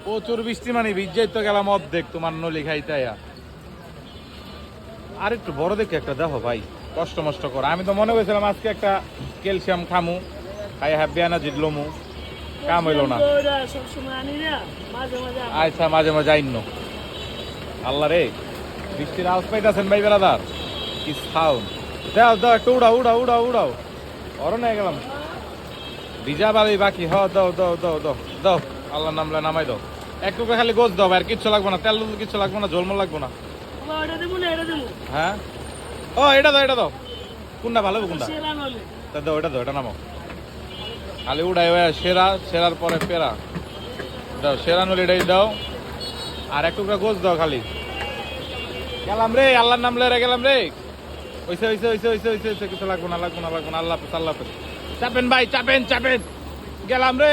প্রচুর বৃষ্টি মানে ভিজাই তো গেলাম অর্ধেক তোমার নলি খাইতে। আর একটু বড় দেখে একটা দেখো ভাই, কষ্ট মষ্ট কর। আমি তো মনে করেছিলাম আজকে একটা ক্যালসিয়াম খামু, খাই হ্যাপি আনা জিতলমু, কাম হইলো না। আচ্ছা মাঝে মাঝে আইন আল্লাহ রে, বৃষ্টির আওয়াজ পাইতেছেন ভাই বেড়াদার, কি সাউন্ড। দাও দাও একটু উড়াও উড়াও উড়াও উড়াও, অরণ্য গেলাম ভিজা বালি বাকি। হ দাও দাও দাও দাও দাও, আল্লাহ নামলে নামাই দাও। একটু খালি গোছ দাও, আর কিচ্ছু লাগবো না, তেল কিচ্ছু লাগবো না, ঝোলমোল লাগবো না। হ্যাঁ ও এটা দাও এটা দাও, কোনটা ভালো কোনটা দাও, এটা দাও, এটা নামাও। খালি উড়াই সেরা, সেরার পরে পেরা দাও, সেরা নলি এটাই দাও। আর একটু গোছ দাও খালি। গেলাম রে, আল্লাহর নাম লয়ে গেলাম রে। হইছে হইছে হইছে হইছে হইছে হইছে, কিছু লাগবো না লাগবো না লাগবো না। আল্লাহ হাফেজ আল্লাহ হাফেজ। চাপেন ভাই চাপেন চাপেন, গেলাম রে।